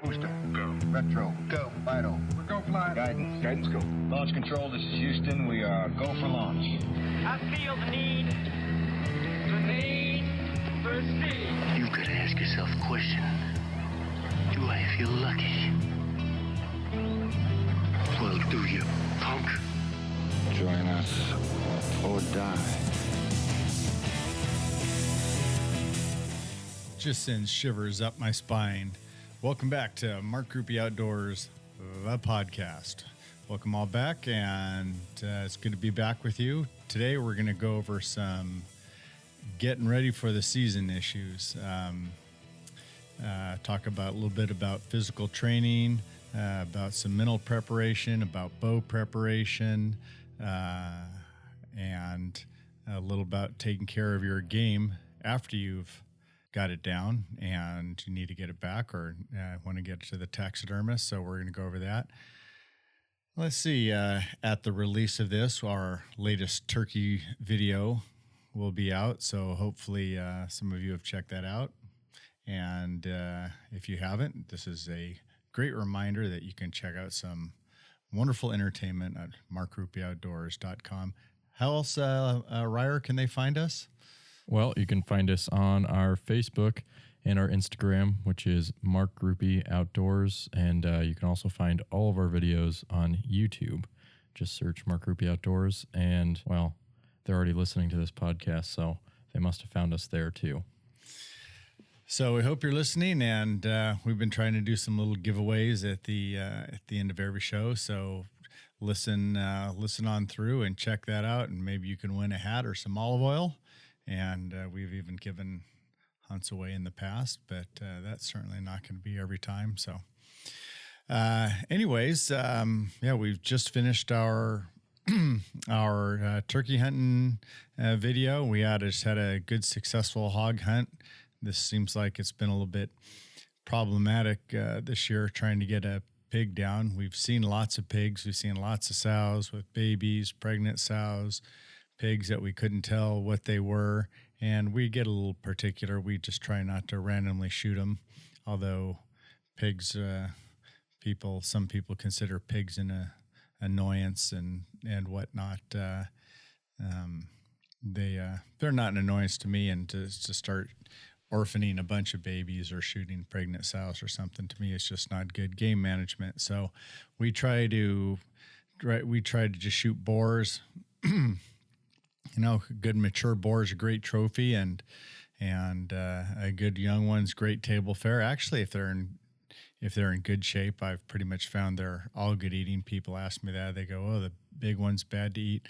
Booster. Go. Retro. Go. Vital. We're go flying. Guidance. Guidance, go. Launch control, this is Houston. We are go for launch. I feel the need for speed. You've got to ask yourself a question. Do I feel lucky? Well, do you, punk? Join us or die. Just sends shivers up my spine. Welcome back to Mark Groupie Outdoors, the podcast. Welcome all back, and it's good to be back with you. Today we're going to go over some getting ready for the season issues. Talk about a little bit about physical training, about some mental preparation, about bow preparation, and a little about taking care of your game after you've got it down and you need to get it back or want to get it to the taxidermist. So we're going to go over that. Let's see, at the release of this, our latest turkey video will be out. So hopefully some of you have checked that out. And if you haven't, this is a great reminder that you can check out some wonderful entertainment at markgroupieoutdoors.com. How else, Ryer, can they find us? Well, you can find us on our Facebook and our Instagram, which is Mark Groupie Outdoors. And you can also find all of our videos on YouTube. Just search Mark Groupie Outdoors. And, well, they're already listening to this podcast, so they must have found us there too. So we hope you're listening, and we've been trying to do some little giveaways at the end of every show. So listen on through and check that out, and maybe you can win a hat or some olive oil. And we've even given hunts away in the past, but that's certainly not going to be every time. So anyways, we've just finished our turkey hunting video. We just had a good, successful hog hunt. This seems like it's been a little bit problematic this year trying to get a pig down. We've seen lots of pigs. We've seen lots of sows with babies, pregnant sows, pigs that we couldn't tell what they were, and we get a little particular. We just try not to randomly shoot them, although pigs, some people consider pigs an annoyance and whatnot. They're not an annoyance to me, and to start orphaning a bunch of babies or shooting pregnant sows or something, to me, it's just not good game management. So we try to just shoot boars. Good mature boar is a great trophy, and a good young one's great table fare. Actually, if they're in good shape, I've pretty much found they're all good eating. People ask me that. They go, "Oh, the big one's bad to eat."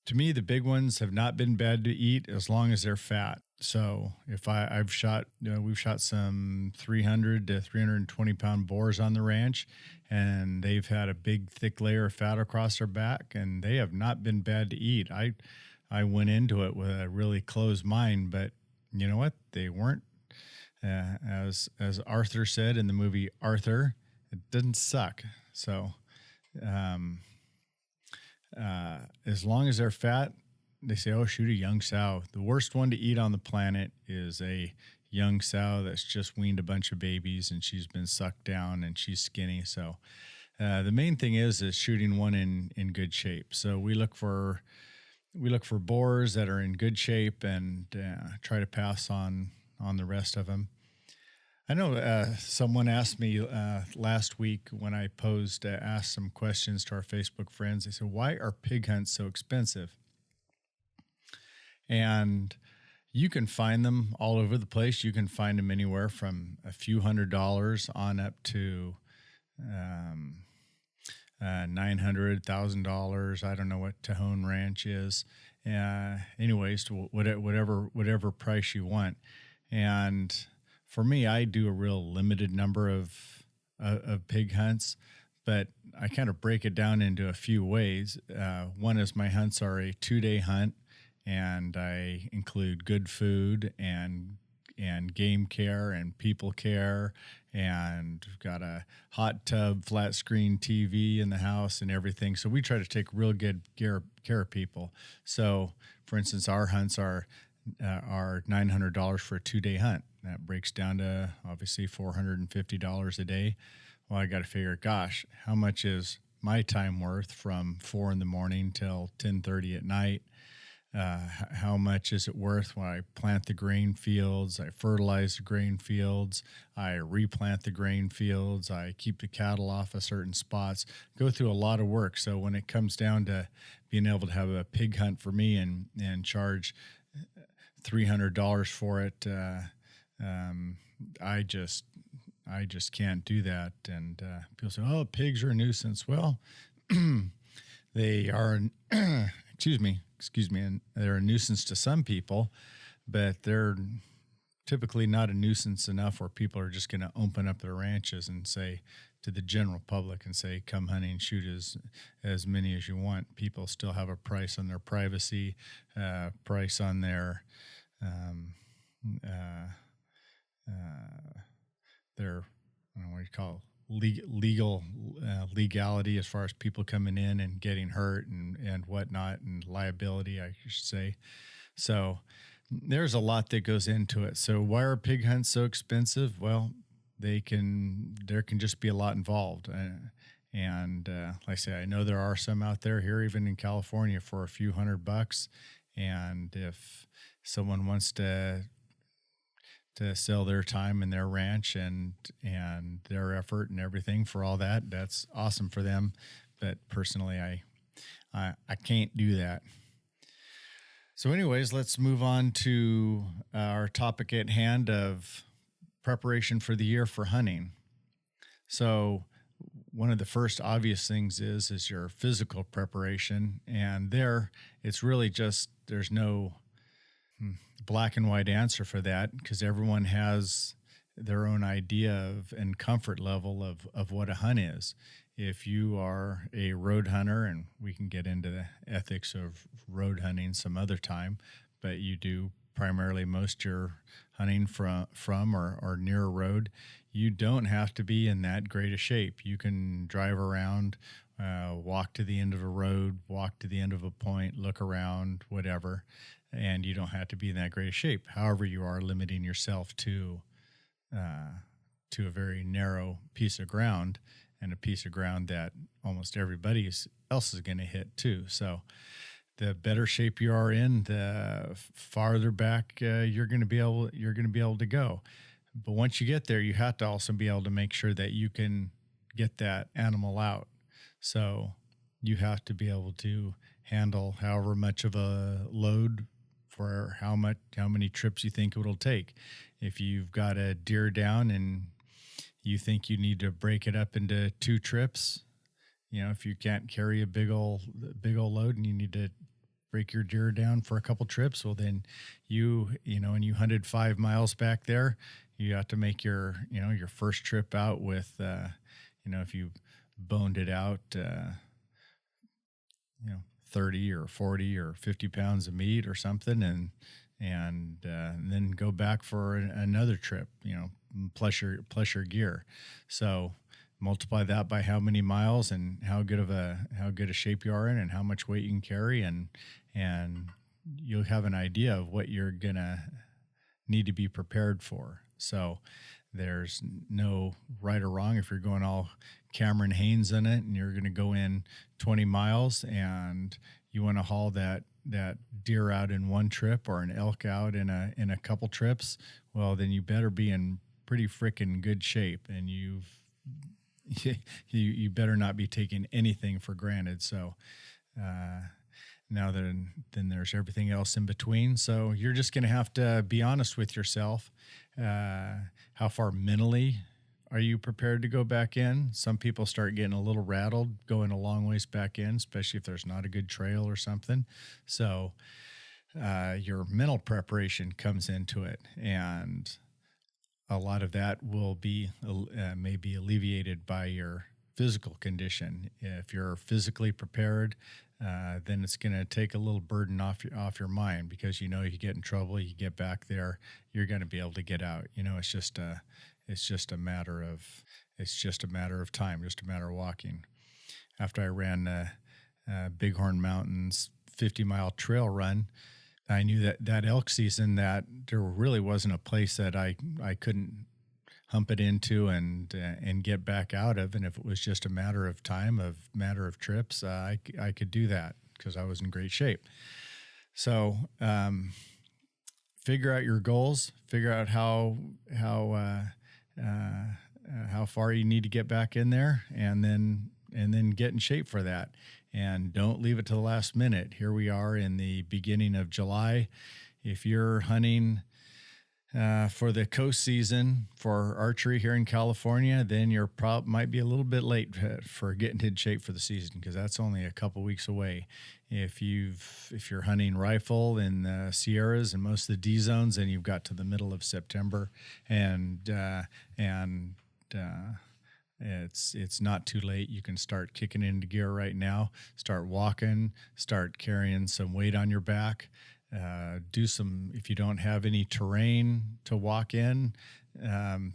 To me, the big ones have not been bad to eat as long as they're fat. So if we've shot some 300 to 320 pound boars on the ranch, and they've had a big thick layer of fat across their back, and they have not been bad to eat. I went into it with a really closed mind, but you know what? They weren't, as Arthur said in the movie Arthur, it didn't suck. So as long as they're fat, they say, "Oh, shoot a young sow." The worst one to eat on the planet is a young sow that's just weaned a bunch of babies and she's been sucked down and she's skinny. So the main thing is shooting one in good shape. So we look for boars that are in good shape and try to pass on the rest of them. I know someone asked me last week when I asked some questions to our Facebook friends. They said, "Why are pig hunts so expensive?" And you can find them all over the place. You can find them anywhere from a few $100s on up to $900,000. I don't know what Tejon Ranch is. Anyways, to whatever price you want. And for me, I do a real limited number of pig hunts, but I kind of break it down into a few ways. One is my hunts are a 2-day hunt, and I include good food and game care and people care, and we've got a hot tub, flat screen TV in the house and everything. So we try to take real good care of people. So, for instance, our hunts are $900 for a 2-day hunt. that breaks down to obviously $450 a day. Well, I got to figure, gosh, how much is my time worth from 4 in the morning till 10:30 at night? How much is it worth when I plant the grain fields, I fertilize the grain fields, I replant the grain fields, I keep the cattle off of certain spots, go through a lot of work. So when it comes down to being able to have a pig hunt for me and charge $300 for it, I just can't do that. And people say, oh, pigs are a nuisance. Well, they are, excuse me, and they're a nuisance to some people, but they're typically not a nuisance enough where people are just going to open up their ranches and say to the general public and say, come hunting and shoot as many as you want. People still have a price on their privacy, price on their I don't know what you call it, legality as far as people coming in and getting hurt and whatnot, and liability, I should say. So there's a lot that goes into it. So why are pig hunts so expensive? Well, there can just be a lot involved. And like I say, I know there are some out there here, even in California, for a few $100. And if someone wants to sell their time and their ranch and their effort and everything for all that, that's awesome for them. But personally, I can't do that. So anyways, let's move on to our topic at hand of preparation for the year for hunting. So one of the first obvious things is your physical preparation. And there, it's really just, there's no black and white answer for that, because everyone has their own idea of and comfort level of what a hunt is. If you are a road hunter, and we can get into the ethics of road hunting some other time, but you do primarily most your hunting from or near a road, you don't have to be in that great a shape. You can drive around, walk to the end of a road, walk to the end of a point, look around, whatever, and you don't have to be in that great a shape. However, you are limiting yourself to a very narrow piece of ground, and a piece of ground that almost everybody else is going to hit too. So the better shape you are in, the farther back you're going to be able to go. But once you get there, you have to also be able to make sure that you can get that animal out. So you have to be able to handle however much of a load for how many trips you think it'll take. If you've got a deer down and you think you need to break it up into 2 trips, if you can't carry a big old load and you need to break your deer down for a couple trips, well then and you hunted 5 miles back there, you have to make your first trip out with if you boned it out 30 or 40 or 50 pounds of meat or something, and then go back for another trip, plus your gear. So multiply that by how many miles and how good a shape you are in and how much weight you can carry, and you'll have an idea of what you're gonna need to be prepared for. So there's no right or wrong. If you're going all Cameron Hanes in it and you're going to go in 20 miles and you want to haul that deer out in one trip or an elk out in a couple trips, well, then you better be in pretty frickin' good shape, and you better not be taking anything for granted. So now then there's everything else in between. So you're just going to have to be honest with yourself. How far mentally are you prepared to go back in? Some people start getting a little rattled going a long ways back in, especially if there's not a good trail or something. So your mental preparation comes into it, and a lot of that will be maybe alleviated by your physical condition. If you're physically prepared, then it's going to take a little burden off your mind, because you get in trouble, you get back there, you're going to be able to get out. It's just a matter of time, just a matter of walking. After I ran Bighorn Mountain's 50-mile trail run, I knew that elk season that there really wasn't a place that I couldn't hump it into and get back out of. And if it was just a matter of time, matter of trips, I could do that because I was in great shape. So figure out your goals, figure out how far you need to get back in there, and then get in shape for that. And don't leave it to the last minute. Here we are in the beginning of July. If you're hunting for the coast season for archery here in California, then you're might be a little bit late for getting in shape for the season, because that's only a couple weeks away. If you're hunting rifle in the Sierras and most of the D zones, then you've got to the middle of September, and it's not too late. You can start kicking into gear right now. Start walking. Start carrying some weight on your back. Do some, if you don't have any terrain to walk in,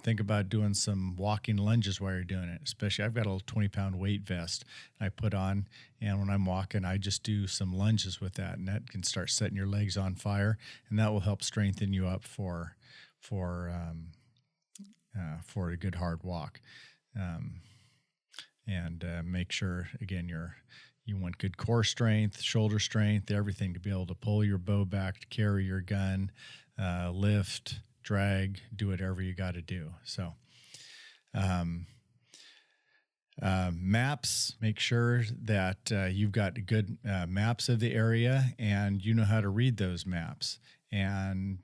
think about doing some walking lunges while you're doing it. Especially, I've got a little 20-pound weight vest I put on, and when I'm walking, I just do some lunges with that, and that can start setting your legs on fire, and that will help strengthen you up for a good hard walk. And make sure, again, you want good core strength, shoulder strength, everything to be able to pull your bow back, to carry your gun, lift, drag, do whatever you got to do. So maps, make sure that you've got good maps of the area and you know how to read those maps. And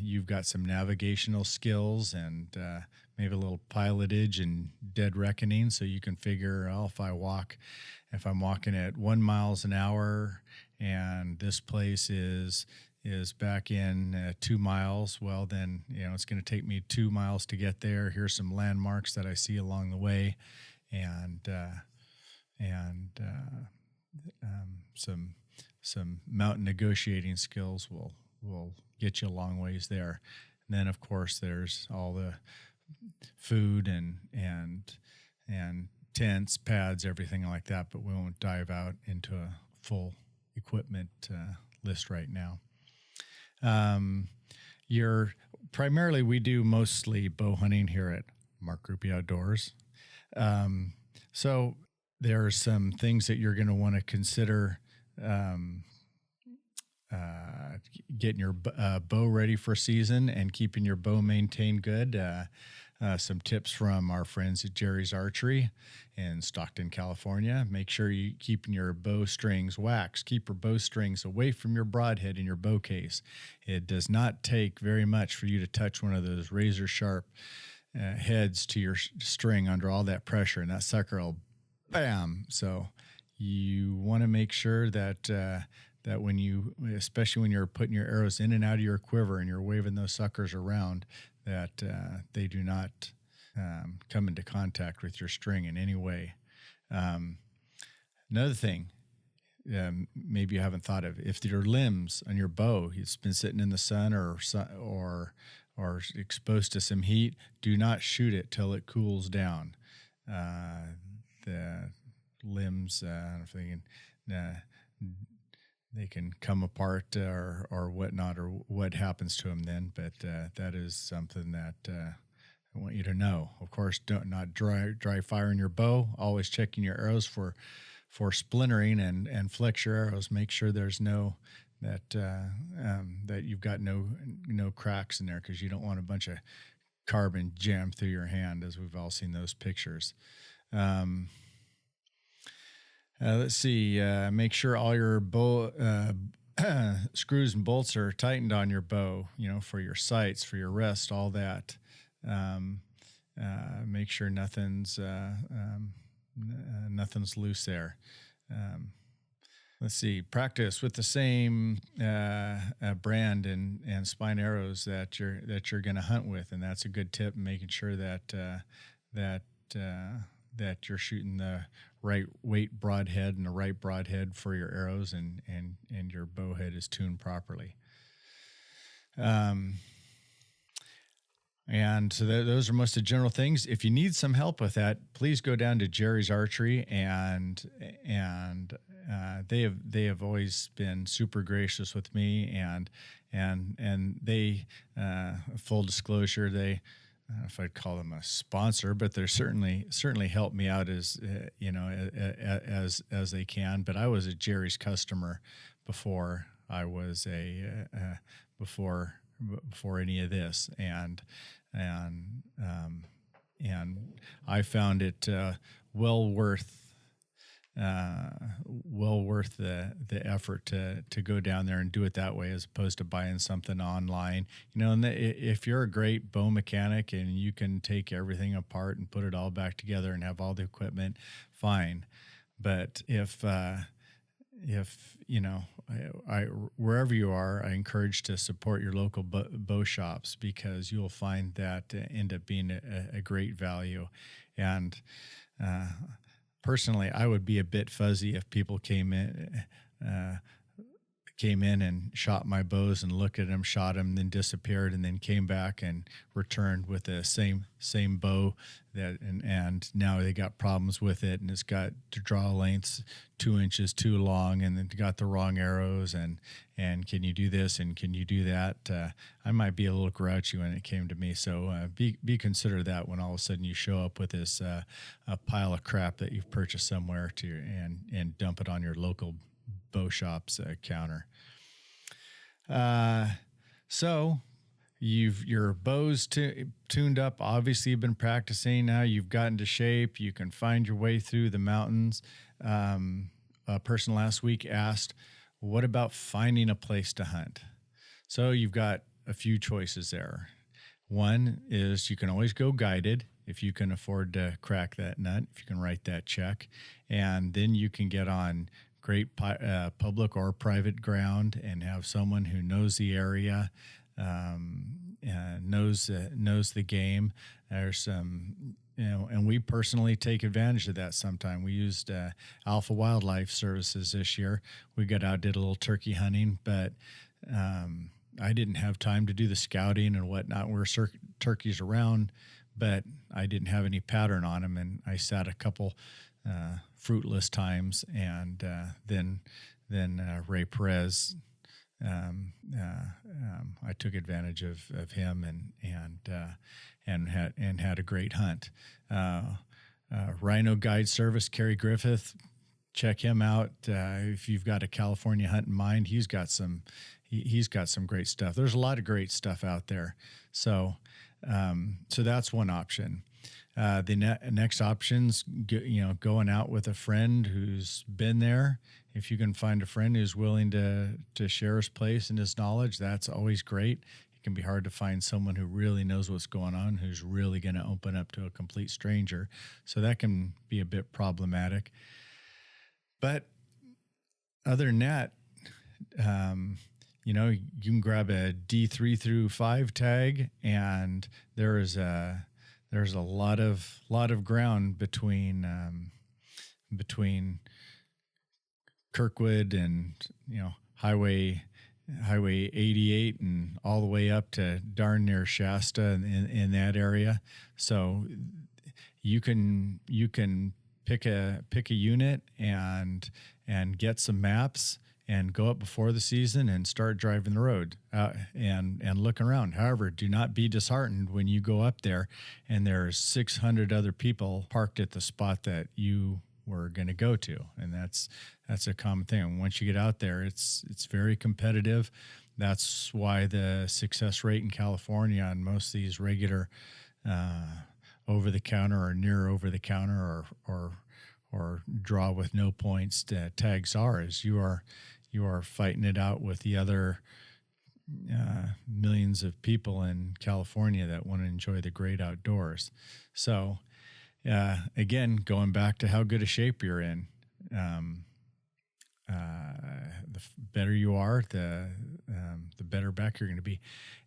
you've got some navigational skills and maybe a little pilotage and dead reckoning, so you can figure, if I'm walking at 1 mile an hour and this place is back in 2 miles, well, then, it's going to take me 2 miles to get there. Here's some landmarks that I see along the way, and some mountain negotiating skills will get you a long ways there. And then, of course, there's all the food and tents, pads, everything like that, but we won't dive out into a full equipment list right now. Primarily, we do mostly bow hunting here at Mark Grupe Outdoors. So there are some things that you're going to want to consider getting your bow ready for season and keeping your bow maintained good. Some tips from our friends at Jerry's Archery in Stockton, California. Make sure you're keeping your bow strings waxed. Keep your bow strings away from your broadhead in your bow case. It does not take very much for you to touch one of those razor sharp heads to your string under all that pressure, and that sucker will bam. So you want to make sure that especially when you're putting your arrows in and out of your quiver and you're waving those suckers around, that they do not come into contact with your string in any way. Another thing, maybe you haven't thought of, if your limbs on your bow, it's been sitting in the sun or exposed to some heat, do not shoot it till it cools down. The limbs, I don't know if they can come apart or whatnot, or what happens to them then. But that is something that I want you to know. Of course, don't not dry firing your bow. Always checking your arrows for splintering and flex your arrows. Make sure there's that you've got no cracks in there, because you don't want a bunch of carbon jammed through your hand, as we've all seen those pictures. Let's see. Make sure all your bow screws and bolts are tightened on your bow, for your sights, for your rest, all that. Make sure nothing's loose there. Let's see. Practice with the same brand and spine arrows that you're going to hunt with, and that's a good tip. Making sure that you're shooting the right weight broadhead and the right broadhead for your arrows, and your bow head is tuned properly. And so those are most of the general things. If you need some help with that, please go down to Jerry's Archery and they have always been super gracious with me, and they, full disclosure, they, I don't know if I'd call them a sponsor, but they're certainly helped me out as as they can. But I was a Jerry's customer before I was before any of this, and I found it well worth the effort to go down there and do it that way, as opposed to buying something online. And if you're a great bow mechanic and you can take everything apart and put it all back together and have all the equipment, fine. But if wherever you are, I encourage to support your local bow shops, because you'll find that end up being a great value. And personally, I would be a bit fuzzy if people came in and shot my bows and looked at them, shot them, then disappeared, and then came back and returned with the same bow and now they got problems with it, and it's got the draw lengths 2 inches too long, and then got the wrong arrows, and can you do this and can you do that? I might be a little grouchy when it came to me, so be considerate that when all of a sudden you show up with this a pile of crap that you've purchased somewhere and dump it on your local bow shop's counter. So your bow's tuned up. Obviously, you've been practicing. Now you've gotten into shape. You can find your way through the mountains. A person last week asked, what about finding a place to hunt? So you've got a few choices there. One is you can always go guided if you can afford to crack that nut, if you can write that check. And then you can get on great public or private ground and have someone who knows the area, knows the game. There's some, and we personally take advantage of that sometime. We used Alpha Wildlife Services this year. We got out, did a little turkey hunting, but I didn't have time to do the scouting and whatnot. We're turkeys around, but I didn't have any pattern on them, and I sat a couple fruitless times, and then Ray Perez, I took advantage of him and had a great hunt. Rhino Guide Service, Kerry Griffith, check him out if you've got a California hunt in mind. He's got some great stuff. There's a lot of great stuff out there. So that's one option. The next option's going out with a friend who's been there. If you can find a friend who's willing to share his place and his knowledge, that's always great. It can be hard to find someone who really knows what's going on, who's really going to open up to a complete stranger. So that can be a bit problematic. But other than that, you can grab a D3 through 5 tag, and there's a lot of ground between Kirkwood and Highway 88 and all the way up to darn near Shasta in that area. So you can pick a unit and get some maps and go up before the season and start driving the road and looking around. However, do not be disheartened when you go up there and there's 600 other people parked at the spot that you were going to go to. And that's a common thing. Once you get out there, it's very competitive. That's why the success rate in California on most of these regular over-the-counter or near over-the-counter or draw with no points tags is you are fighting it out with the other millions of people in California that want to enjoy the great outdoors. So again, going back to how good a shape you're in, the better you are, the better back you're going to be.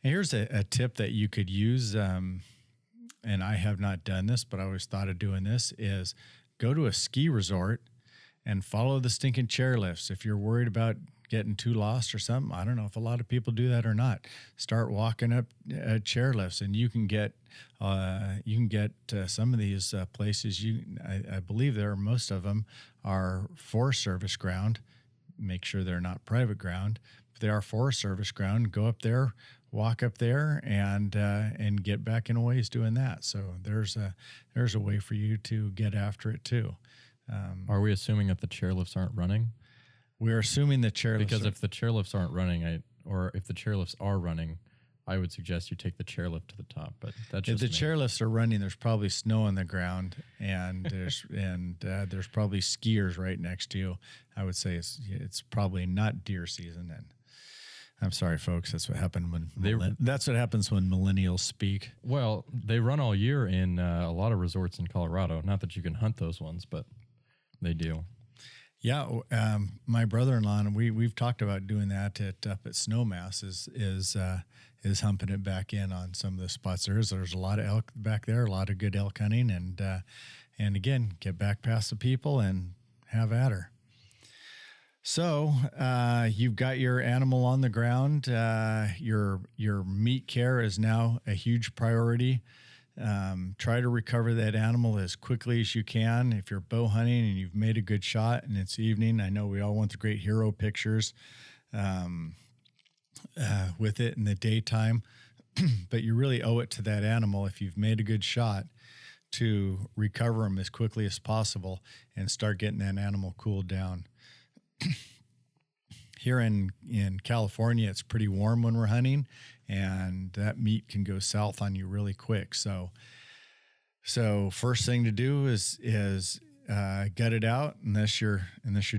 And here's a tip that you could use, and I have not done this, but I always thought of doing this, is go to a ski resort and follow the stinking chairlifts. If you're worried about getting too lost or something. I don't know if a lot of people do that or not. Start walking up chairlifts, and you can get some of these places. I believe most of them are Forest Service ground. Make sure they're not private ground. If they are Forest Service ground, go up there, walk up there, and get back in a ways doing that. So there's a way for you to get after it too. Are we assuming that the chairlifts aren't running? We're assuming the chairlifts. Because if the chairlifts aren't running, or if the chairlifts are running, I would suggest you take the chairlift to the top. But that's just if the chairlifts are running, there's probably snow on the ground, and there's probably skiers right next to you. I would say it's probably not deer season. And I'm sorry, folks. That's what happened when that's what happens when millennials speak. Well, they run all year in a lot of resorts in Colorado. Not that you can hunt those ones, but they do. Yeah, my brother-in-law and we've talked about doing that up at Snowmass is humping it back in on some of the spots. There's a lot of elk back there, a lot of good elk hunting, and again, get back past the people and have at her. So you've got your animal on the ground. Your meat care is now a huge priority. Try to recover that animal as quickly as you can. If you're bow hunting and you've made a good shot and it's evening, I know we all want the great hero pictures with it in the daytime, but you really owe it to that animal if you've made a good shot to recover them as quickly as possible and start getting that animal cooled down. Here in California, it's pretty warm when we're hunting, and that meat can go south on you really quick. So first thing to do is gut it out. Unless you're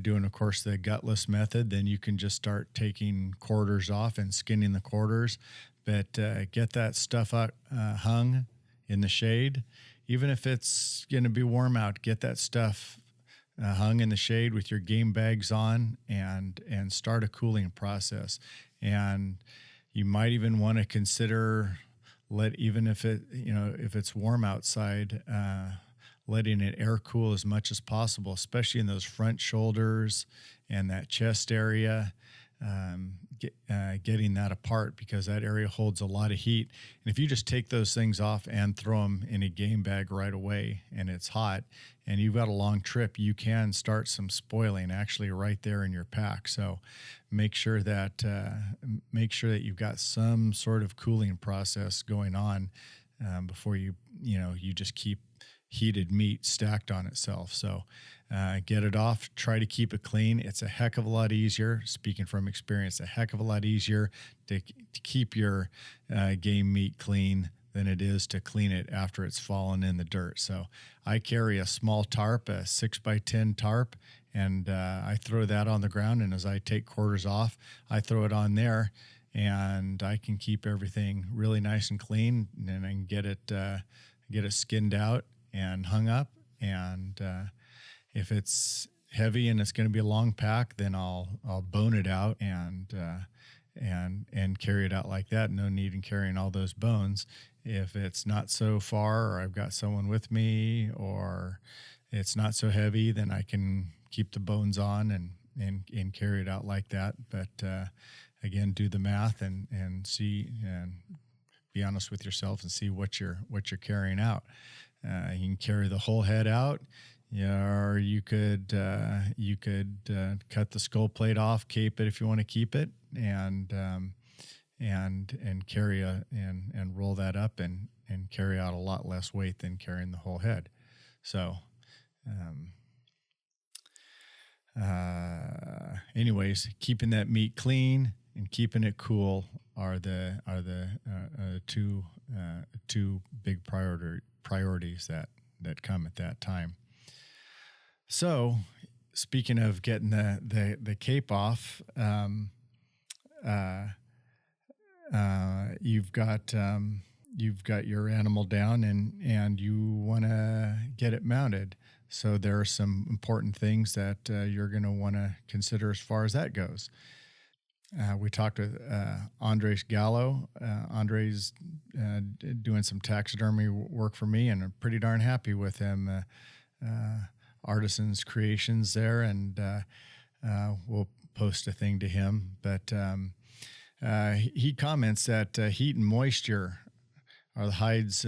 doing, of course, the gutless method, then you can just start taking quarters off and skinning the quarters. But get that stuff out, hung in the shade, even if it's going to be warm out. Get that stuff hung in the shade with your game bags on, and start a cooling process. And you might even want to consider even if it's warm outside, letting it air cool as much as possible, especially in those front shoulders and that chest area. Getting that apart, because that area holds a lot of heat. And if you just take those things off and throw them in a game bag right away and it's hot and you've got a long trip, you can start some spoiling actually right there in your pack. So make sure that you've got some sort of cooling process going on before you just keep heated meat stacked on itself. So get it off, try to keep it clean. It's a heck of a lot easier, speaking from experience, a heck of a lot easier to keep your game meat clean than it is to clean it after it's fallen in the dirt. So I carry a small tarp, a 6x10 tarp, and I throw that on the ground. And as I take quarters off, I throw it on there, and I can keep everything really nice and clean, and I can get it skinned out and hung up. And if it's heavy and it's going to be a long pack, then I'll bone it out and carry it out like that. No need in carrying all those bones. If it's not so far, or I've got someone with me, or it's not so heavy, then I can keep the bones on and carry it out like that. But again, do the math and see, and be honest with yourself and see what you're carrying out. You can carry the whole head out. Or you could cut the skull plate off, cape it if you want to keep it, and carry and roll that up and carry out a lot less weight than carrying the whole head. So, anyways, keeping that meat clean and keeping it cool are the two big priorities that come at that time. So, speaking of getting the cape off, you've got your animal down and you want to get it mounted. So there are some important things that you're going to want to consider as far as that goes. We talked with Andres Gallo. Andres doing some taxidermy work for me, and I'm pretty darn happy with him. Artisan's creations there, and we'll post a thing to him, but he comments that heat and moisture are the hides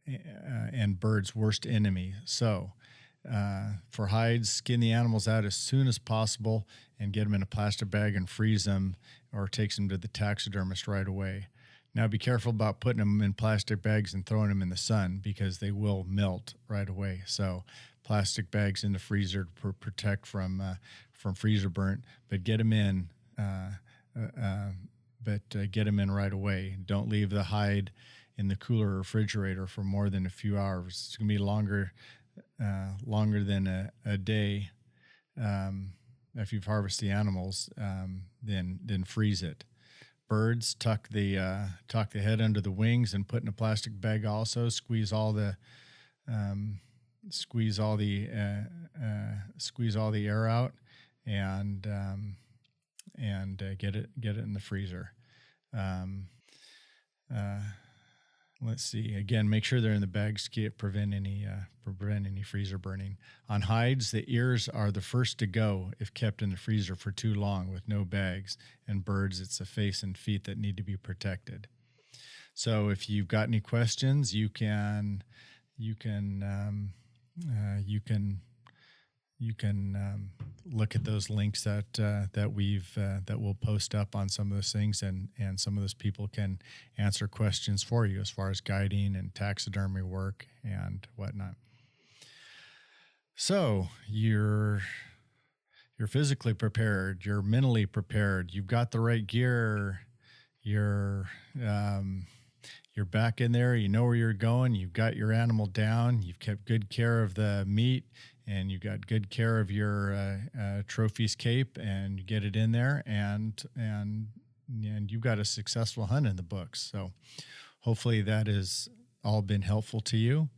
and birds' worst enemy. So for hides, skin the animals out as soon as possible and get them in a plastic bag and freeze them, or take them to the taxidermist right away. Now be careful about putting them in plastic bags and throwing them in the sun, because they will melt right away. So plastic bags in the freezer to protect from freezer burnt, but get them in. Get them in right away. Don't leave the hide in the cooler or refrigerator for more than a few hours. It's going to be longer than a day if you've harvested the animals. Then freeze it. Birds, tuck the head under the wings and put in a plastic bag. Also, squeeze all the air out, and get it in the freezer. Let's see. Again, make sure they're in the bags to prevent any freezer burning. On hides, the ears are the first to go if kept in the freezer for too long with no bags. And birds, it's the face and feet that need to be protected. So if you've got any questions, you can look at those links that we'll post up on some of those things, and some of those people can answer questions for you as far as guiding and taxidermy work and whatnot. So you're physically prepared, you're mentally prepared, you've got the right gear, you're back in there, you know where you're going, you've got your animal down, you've kept good care of the meat, and you got good care of your trophy's cape, and you get it in there, and you've got a successful hunt in the books. So hopefully that has all been helpful to you.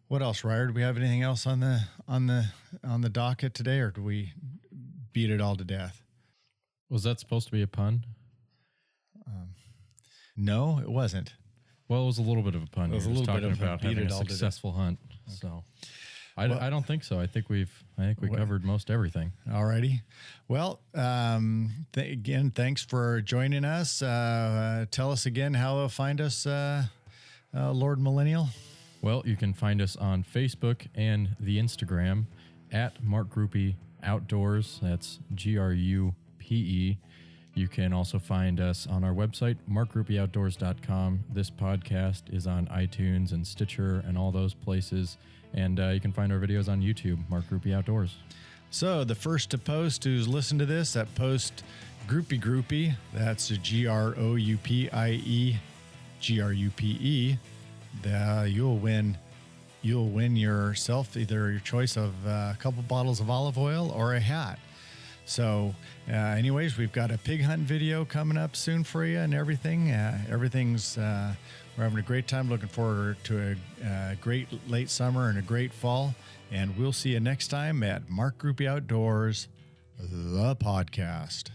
What else, Ryder? Do we have anything else on the docket today, or do we beat it all to death? Was that supposed to be a pun? No, it wasn't. Well, it was a little bit of a pun. It was You're a just little bit talking of a about beat having it a all to death. successful hunt. Okay. So I don't think so. I think we covered most everything. Alrighty. Well, again, thanks for joining us. Tell us again how they'll find us, Lord Millennial. Well, you can find us on Facebook and the Instagram at Mark Groupie Outdoors. That's GRUPE. You can also find us on our website, markgroupieoutdoors.com. This podcast is on iTunes and Stitcher and all those places. And you can find our videos on YouTube, Mark Groupie Outdoors. So the first to post who's listened to this, that post Groupie, that's GROUPIE, GRUPE, you'll win yourself either your choice of a couple bottles of olive oil or a hat. So anyways, we've got a pig hunt video coming up soon for you, and everything. We're having a great time. Looking forward to a great late summer and a great fall. And we'll see you next time at Mark Groupie Outdoors, the podcast.